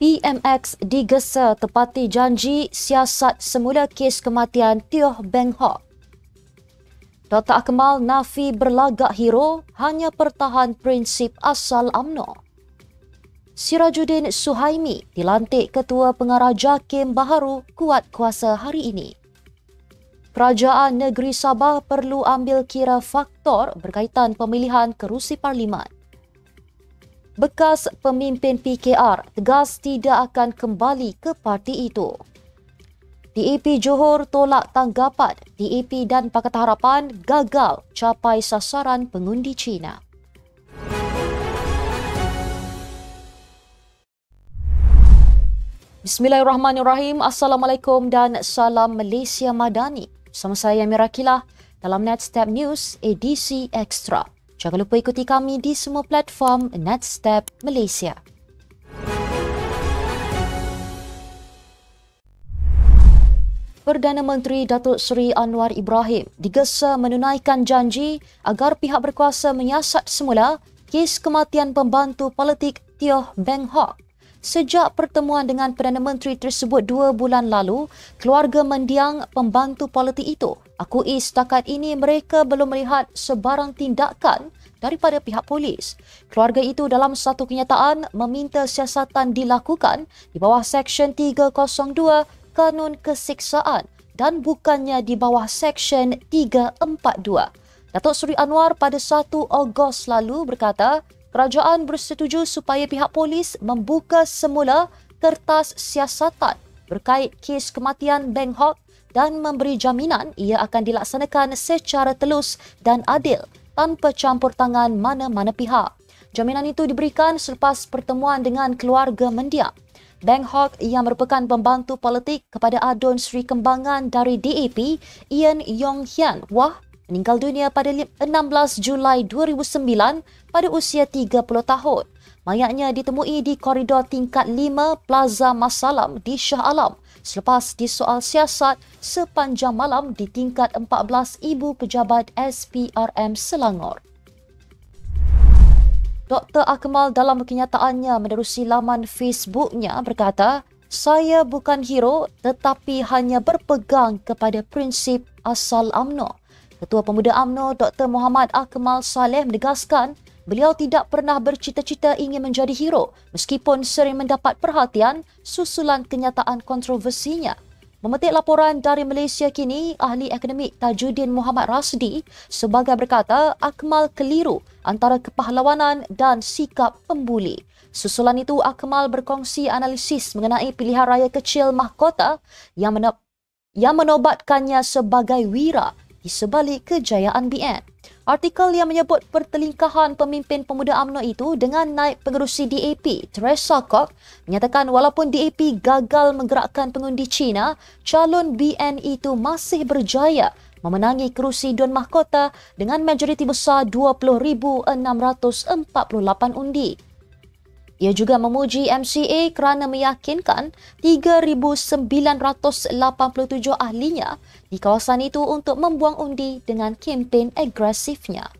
PMX digesa tepati janji siasat semula kes kematian Teo Beng Hok. Dr. Akmal nafi berlagak hero, hanya pertahan prinsip asal UMNO. Sirajuddin Suhaimi dilantik Ketua Pengarah JAKIM baharu kuat kuasa hari ini. Kerajaan Negeri Sabah perlu ambil kira faktor berkaitan pemilihan kerusi parlimen. Bekas pemimpin PKR tegas tidak akan kembali ke parti itu. DAP Johor tolak tanggapan DAP dan Pakatan Harapan gagal capai sasaran pengundi Cina. Bismillahirrahmanirrahim. Assalamualaikum dan salam Malaysia Madani. Sama saya Mira Kilah dalam Netstep News edisi Extra. Jangan lupa ikuti kami di semua platform Netstep Malaysia. Perdana Menteri Datuk Seri Anwar Ibrahim digesa menunaikan janji agar pihak berkuasa menyiasat semula kes kematian pembantu politik Teo Beng Hok. Sejak pertemuan dengan Perdana Menteri tersebut 2 bulan lalu, keluarga mendiang pembantu politik itu akui setakat ini mereka belum melihat sebarang tindakan daripada pihak polis. Keluarga itu dalam satu kenyataan meminta siasatan dilakukan di bawah Seksyen 302 Kanun Kesiksaan dan bukannya di bawah Seksyen 342. Datuk Seri Anwar pada 1 Ogos lalu berkata, kerajaan bersetuju supaya pihak polis membuka semula kertas siasatan berkait kes kematian Beng Hok dan memberi jaminan ia akan dilaksanakan secara telus dan adil tanpa campur tangan mana-mana pihak. Jaminan itu diberikan selepas pertemuan dengan keluarga mendiang. Beng Hok yang merupakan pembantu politik kepada Adun Sri Kembangan dari DAP, Ian Yong Hian Wah, meninggal dunia pada 16 Julai 2009 pada usia 30 tahun. Mayatnya ditemui di koridor tingkat 5 Plaza Masalam di Shah Alam selepas disoal siasat sepanjang malam di tingkat 14 Ibu Pejabat SPRM Selangor. Dr. Akmal dalam kenyataannya menerusi laman Facebooknya berkata, "Saya bukan hero tetapi hanya berpegang kepada prinsip asal UMNO." Ketua Pemuda UMNO Dr. Muhammad Akmal Saleh menegaskan beliau tidak pernah bercita-cita ingin menjadi hero meskipun sering mendapat perhatian susulan kenyataan kontroversinya. Memetik laporan dari Malaysia Kini, ahli akademik Tajuddin Muhammad Rasdi sebagai berkata Akmal keliru antara kepahlawanan dan sikap pembuli. Susulan itu Akmal berkongsi analisis mengenai pilihan raya kecil mahkota yang menobatkannya sebagai wira di sebalik kejayaan BN. Artikel yang menyebut pertelingkahan pemimpin Pemuda UMNO itu dengan naib pengerusi DAP, Teresa Kok, menyatakan walaupun DAP gagal menggerakkan pengundi Cina, calon BN itu masih berjaya memenangi kerusi Dewan Mahkota dengan majoriti besar 20,648 undi. Ia juga memuji MCA kerana meyakinkan 3,987 ahlinya di kawasan itu untuk membuang undi dengan kempen agresifnya.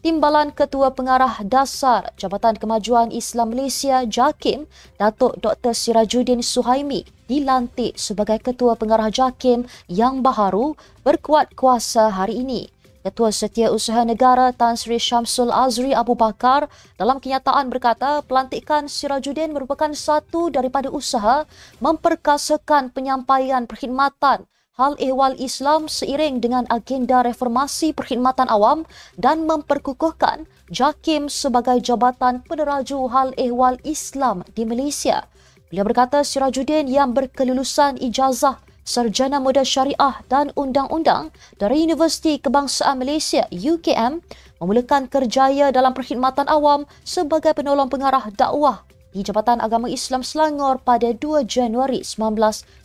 Timbalan Ketua Pengarah Dasar Jabatan Kemajuan Islam Malaysia JAKIM, Datuk Dr. Sirajuddin Suhaimi dilantik sebagai Ketua Pengarah JAKIM yang baharu berkuat kuasa hari ini. Ketua Setiausaha Negara Tan Sri Syamsul Azri Abu Bakar dalam kenyataan berkata pelantikan Sirajuddin merupakan satu daripada usaha memperkasakan penyampaian perkhidmatan hal ehwal Islam seiring dengan agenda reformasi perkhidmatan awam dan memperkukuhkan JAKIM sebagai jabatan peneraju hal ehwal Islam di Malaysia. Beliau berkata Sirajuddin yang berkelulusan ijazah Sarjana Muda Syariah dan Undang-Undang dari Universiti Kebangsaan Malaysia UKM memulakan kerjaya dalam perkhidmatan awam sebagai penolong pengarah dakwah di Jabatan Agama Islam Selangor pada 2 Januari 1992.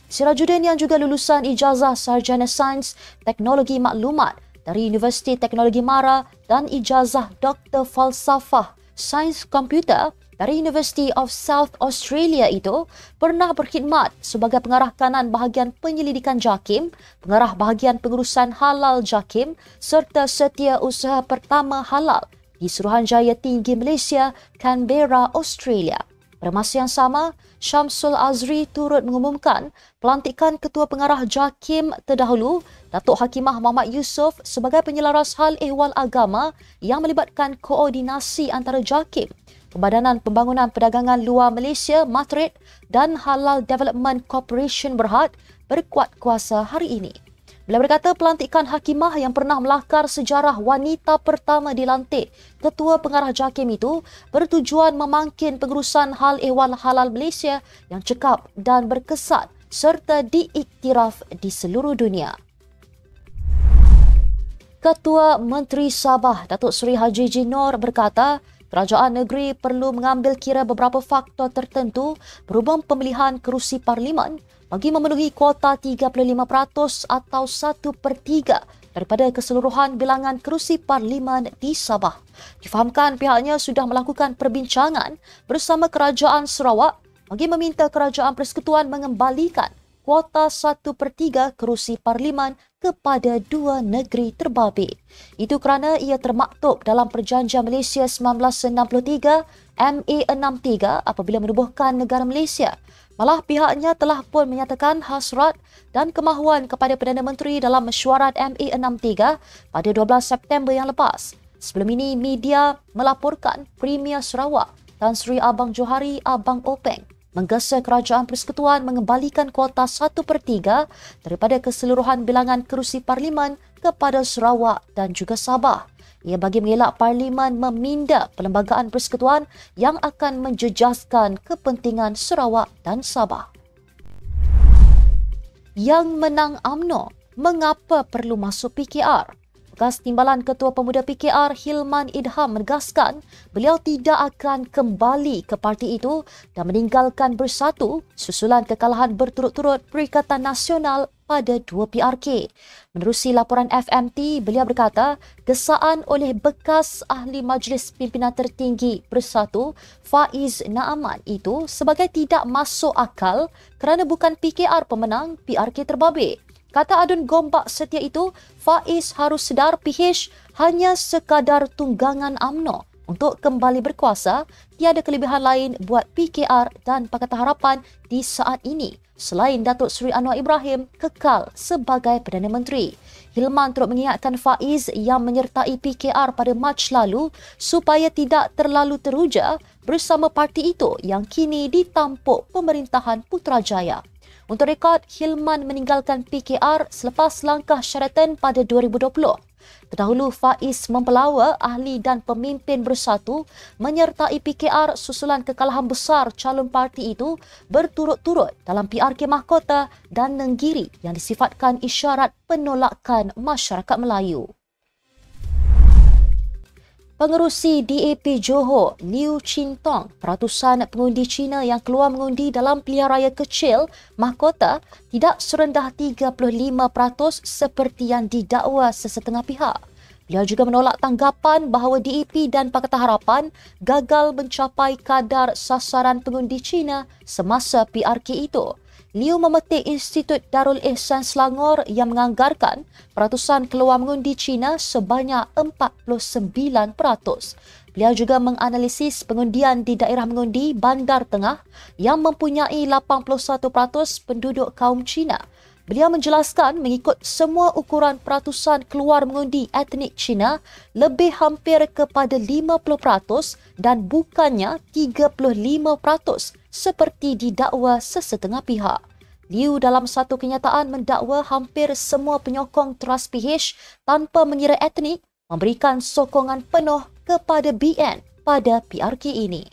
Sirajuddin yang juga lulusan ijazah Sarjana Sains Teknologi Maklumat dari Universiti Teknologi Mara dan ijazah Doktor Falsafah Sains Komputer dari University of South Australia itu pernah berkhidmat sebagai pengarah kanan bahagian penyelidikan JAKIM, pengarah bahagian pengurusan halal JAKIM serta setiausaha pertama halal di Suruhanjaya Tinggi Malaysia, Canberra, Australia. Pada masa yang sama, Syamsul Azri turut mengumumkan pelantikan Ketua Pengarah JAKIM terdahulu, Datuk Hakimah Muhammad Yusof sebagai penyelaras hal ehwal agama yang melibatkan koordinasi antara JAKIM, Perbadanan Pembangunan Perdagangan Luar Malaysia (MATRID) dan Halal Development Corporation Berhad berkuat kuasa hari ini. Beliau berkata pelantikan Hakimah yang pernah melakar sejarah wanita pertama dilantik Ketua Pengarah JAKIM itu bertujuan memangkin pengurusan hal ehwal halal Malaysia yang cekap dan berkesan serta diiktiraf di seluruh dunia. Ketua Menteri Sabah Datuk Seri Haji Jinor berkata kerajaan negeri perlu mengambil kira beberapa faktor tertentu berhubung pemilihan kerusi parlimen bagi memenuhi kuota 35% atau 1/3 daripada keseluruhan bilangan kerusi parlimen di Sabah. Difahamkan pihaknya sudah melakukan perbincangan bersama Kerajaan Sarawak bagi meminta Kerajaan Persekutuan mengembalikan kuota 1/3 kerusi parlimen kepada dua negeri terbabit. Itu kerana ia termaktub dalam Perjanjian Malaysia 1963 MA63 apabila menubuhkan negara Malaysia. Malah pihaknya telah pun menyatakan hasrat dan kemahuan kepada Perdana Menteri dalam mesyuarat MA63 pada 12 September yang lepas. Sebelum ini, media melaporkan Premier Sarawak Tan Sri Abang Johari Abang Openg menggesa Kerajaan Persekutuan mengembalikan kuota 1/3 daripada keseluruhan bilangan kerusi parlimen kepada Sarawak dan juga Sabah. Ia bagi mengelak parlimen meminda perlembagaan persekutuan yang akan menjejaskan kepentingan Sarawak dan Sabah. Yang menang UMNO, mengapa perlu masuk PKR? Bekas Timbalan Ketua Pemuda PKR Hilman Idham menegaskan beliau tidak akan kembali ke parti itu dan meninggalkan Bersatu susulan kekalahan berturut-turut Perikatan Nasional pada 2 PRK. Menerusi laporan FMT, beliau berkata gesaan oleh bekas Ahli Majlis Pimpinan Tertinggi Bersatu Faiz Naaman itu sebagai tidak masuk akal kerana bukan PKR pemenang, PRK terbabit. Kata adun Gombak Setia itu, Faiz harus sedar PH hanya sekadar tunggangan UMNO. Untuk kembali berkuasa, tiada kelebihan lain buat PKR dan Pakatan Harapan di saat ini selain Datuk Seri Anwar Ibrahim kekal sebagai Perdana Menteri. Hilman turut mengingatkan Faiz yang menyertai PKR pada Mac lalu supaya tidak terlalu teruja bersama parti itu yang kini ditampuk pemerintahan Putrajaya. Untuk rekod, Hilman meninggalkan PKR selepas langkah Sheraton pada 2020. Terdahulu, Faiz mempelawa ahli dan pemimpin Bersatu menyertai PKR susulan kekalahan besar calon parti itu berturut-turut dalam PRK Mahkota dan Nenggiri yang disifatkan isyarat penolakan masyarakat Melayu. Pengerusi DAP Johor, Liu Chintong, ratusan pengundi Cina yang keluar mengundi dalam pilihan raya kecil Mahkota tidak serendah 35% seperti yang didakwa sesetengah pihak. Beliau juga menolak tanggapan bahawa DAP dan Pakatan Harapan gagal mencapai kadar sasaran pengundi Cina semasa PRK itu. Liu memetik Institut Darul Ihsan Selangor yang menganggarkan peratusan keluar mengundi Cina sebanyak 49%. Beliau juga menganalisis pengundian di daerah mengundi Bandar Tengah yang mempunyai 81% penduduk kaum Cina. Beliau menjelaskan mengikut semua ukuran peratusan keluar mengundi etnik Cina lebih hampir kepada 50% dan bukannya 35% seperti didakwa sesetengah pihak. Liu dalam satu kenyataan mendakwa hampir semua penyokong Trust PH tanpa mengira etnik memberikan sokongan penuh kepada BN pada PRK ini.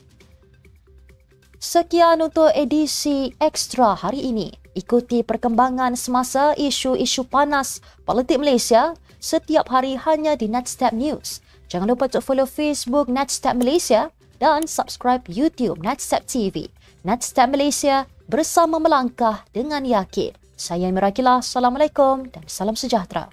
Sekian untuk edisi Ekstra hari ini. Ikuti perkembangan semasa isu-isu panas politik Malaysia setiap hari hanya di Netstep News. Jangan lupa untuk follow Facebook Netstep Malaysia dan subscribe YouTube Netstep TV. Netstep Malaysia bersama melangkah dengan yakin. Saya Mirakila, Assalamualaikum dan salam sejahtera.